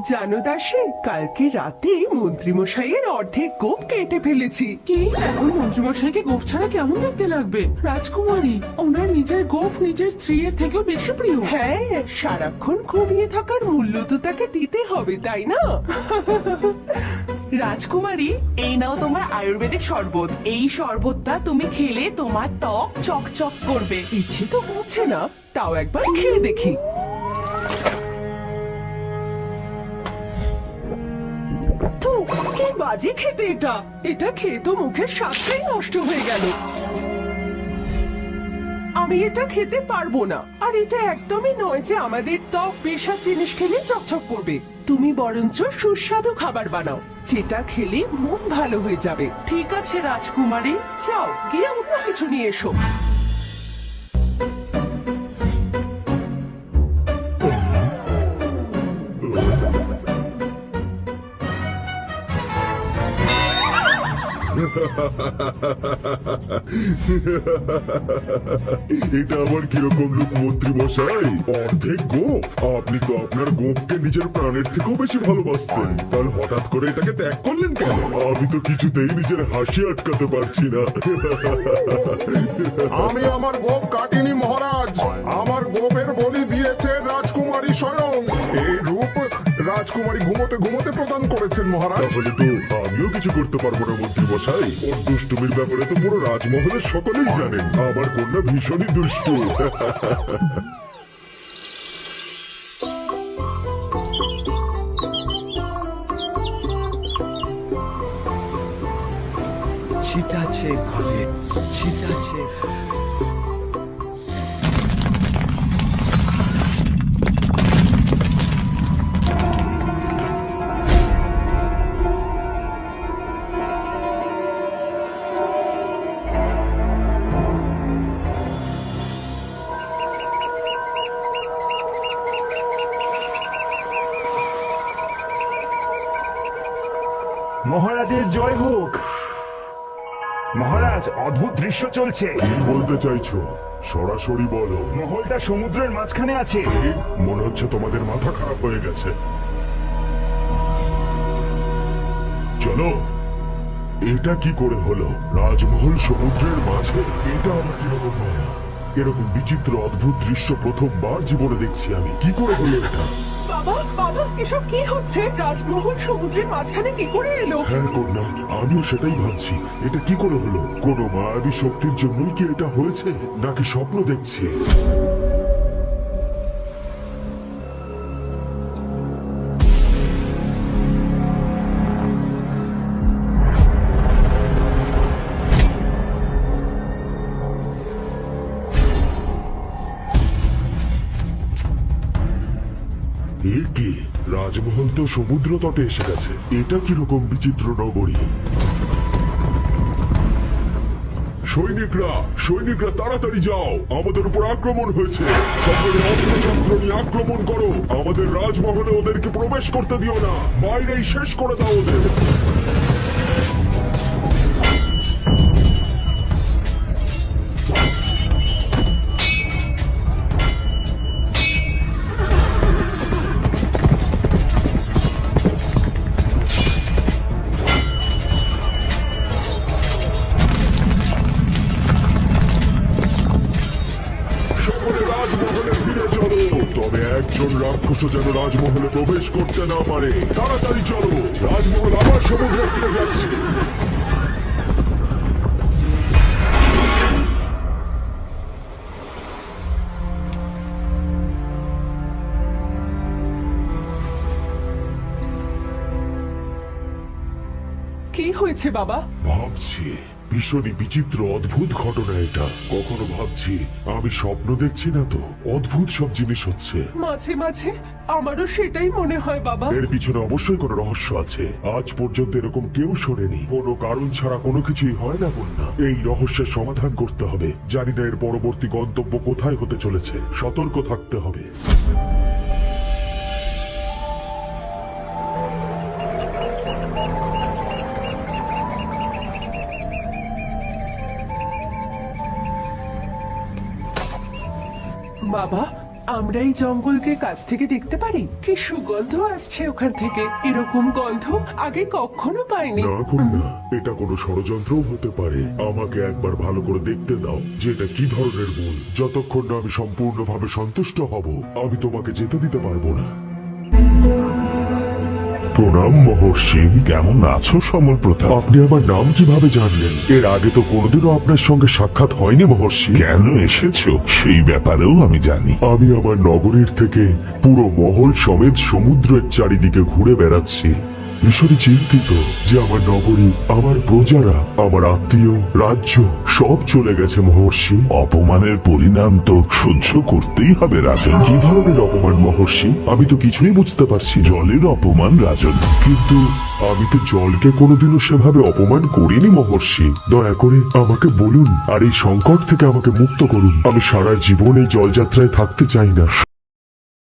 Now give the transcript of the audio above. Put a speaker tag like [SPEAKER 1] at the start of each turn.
[SPEAKER 1] জানো দাসী, কালকে রাতে মন্ত্রীমশাইয়ের অর্ধেক গোপ কেটে ফেলেছি।
[SPEAKER 2] কি এখন মন্ত্রীমশাইকে গোফ ছাড়া কেমন দেখতে লাগবে? রাজকুমারী, ওনার নিজের গোফ নিজের স্ত্রীর থেকেও বেশি প্রিয়।
[SPEAKER 1] হ্যাঁ, সারাক্ষণ ঘুমিয়ে থাকার মূল্য তো তাকে দিতে হবে, তাই না?
[SPEAKER 2] রাজকুমারী, এই নাও তোমার আয়ুর্বেদিক শরবত। এই শরবতটা তুমি খেলে তোমার ত্বক চকচক করবে।
[SPEAKER 1] ইচ্ছে তো হচ্ছে না, তাও একবার খেয়ে দেখি। তো কি বাজে খেতে এটা! এটা খেয়ে তো মুখের স্বাদটাই নষ্ট হয়ে গেল। আমি এটা খেতে পারবো না। আর এটা একদমই নয় যে আমাদের ত্বক বেশাদ জিনিস খেলে চকচক করবে। তুমি বরঞ্চ সুস্বাদু খাবার বানাও, যেটা খেলে মন ভালো হয়ে যাবে।
[SPEAKER 2] ঠিক আছে রাজকুমারী।
[SPEAKER 1] যাও গিয়ে অন্য কিছু নিয়ে এসো।
[SPEAKER 3] এটা আবার কিরকম লোক মন্ত্রী মশাই? অর্ধেক গোফ? আপনি তো আপনার গোফকে নিজের প্রাণের থেকেও বেশি ভালোবাসতেন, তাহলে হঠাৎ করে এটাকে ত্যাগ করলেন কেন? আমি তো কিছুতেই নিজের হাসি আটকাতে পারছি না।
[SPEAKER 4] আমি আমার গোপ কাটিনি মহারাজ, আমার গোপের বলি দিয়েছে রাজকুমারী স্বয়ং। এই রূপ রাজকুমারী ঘুমোতে ঘুমোতে প্রদান করেছেন মহারাজ।
[SPEAKER 3] তাহলে তো আমিও কিছু করতে পারবো না মন্ত্রী মশাই। ওর দুষ্টুমির ব্যাপারে তো পুরো রাজমহলের সকলেই জানেন। আমার কন্যা ভীষণই দুষ্টু।
[SPEAKER 5] সীতাছে ঘরে, সীতাছে।
[SPEAKER 6] মহারাজের জয় হোক। মহারাজ, অদ্ভুত দৃশ্য চলছে।
[SPEAKER 3] কি বলতে চাইছো? সরাসরি বলো।
[SPEAKER 6] মহলটা সমুদ্রের মাঝখানে আছে।
[SPEAKER 3] মনে হচ্ছে তোমাদের মাথা খারাপ হয়ে গেছে। চলো, এটা কি করে হলো? রাজমহল সমুদ্রের মাঝে? এটা আমার কিরকম মায়া! এরকম বিচিত্র অদ্ভুত দৃশ্য প্রথমবার জীবনে দেখছি আমি। কি করে হলো এটা?
[SPEAKER 1] বাবা, বাবা, এসব কি হচ্ছে? রাজমহল সমুদ্রের মাঝখানে কি করে এলো?
[SPEAKER 3] হ্যাঁ কন্যা, আমিও সেটাই ভাবছি। এটা কি করে হলো? কোনো মায়াবী শক্তির জন্যই কি এটা হয়েছে, নাকি স্বপ্ন দেখছি? এ কি? রাজমহল তো সমুদ্র তটে এসে গেছে। এটা কিরকম বিচিত্র নগরী! সৈনিকরা, সৈনিকরা তাড়াতাড়ি যাও, আমাদের উপর আক্রমণ হয়েছে। সকলে অস্ত্রশস্ত্র নিয়ে আক্রমণ করো। আমাদের রাজমহলে ওদেরকে প্রবেশ করতে দিও না, বাইরেই শেষ করে দাও ওদের। তবে একজন রাক্ষস যেন রাজমহলে প্রবেশ করতে না পারে। তাড়াতাড়ি চলো, রাজমহল আবার সমুদ্রে ফিরে যাচ্ছে।
[SPEAKER 1] কি হয়েছে বাবা?
[SPEAKER 3] ভাবছি ভীষণই বিচিত্র অদ্ভুত ঘটনা এটা। কখনো ভাবছি আমি স্বপ্ন দেখছি না তো, অদ্ভুত সব জিনিস হচ্ছে।
[SPEAKER 1] মাঝে মাঝে আমারও সেটাই মনে হয় বাবা।
[SPEAKER 3] এর পিছনে অবশ্যই কোনো রহস্য আছে। আজ পর্যন্ত এরকম কেউ শোনেনি। কোনো কারণ ছাড়া কোনো কিছুই হয় না বন্যা। এই রহস্যের সমাধান করতে হবে। জানি না এর পরবর্তী গন্তব্য কোথায় হতে চলেছে। সতর্ক থাকতে হবে।
[SPEAKER 1] বাবা, আমরা এই জঙ্গলকে কাছ থেকে দেখতে পারি? কি সুগন্ধ আসছে ওখান থেকে, এরকম গন্ধ আগে কখনো পাইনি।
[SPEAKER 3] না কন্যা, এটা কোনো ষড়যন্ত্রও হতে পারে। আমাকে একবার ভালো করে দেখতে দাও যে এটা কি ধরনের ভুল। যতক্ষণ না আমি সম্পূর্ণভাবে সন্তুষ্ট হব, আমি তোমাকে যেতে দিতে পারবো না। প্রণাম মহর্ষি। কেমন আছো সমর প্রতাপ? আপনি আমার নাম কিভাবে জানলেন? এর আগে তো কোনোদিনও আপনার সঙ্গে সাক্ষাৎ হয়নি মহর্ষি। কেন এসেছো সেই ব্যাপারেও আমি জানি। আমি আমার নগরীর থেকে পুরো মহল সমেত সমুদ্রের চারিদিকে ঘুরে বেড়াচ্ছি। ভীষণই চিন্তিত যে আমার নগরী, আমার প্রজারা, আমার আত্মীয়, রাজ্য সব চলে গেছে মহর্ষি। অপমানের পরিণাম তো সহ্য করতেই হবে রাজন। কি ধরনের অপমান মহর্ষি? আমি তো কিছুই বুঝতে পারছি। জলের অপমান রাজন। কিন্তু আমি তো জলকে কোনোদিনও সেভাবে অপমান করিনি মহর্ষি। দয়া করে আমাকে বলুন আর এই সংকট থেকে আমাকে মুক্ত করুন। আমি সারা জীবন এই জলযাত্রায় থাকতে চাই না।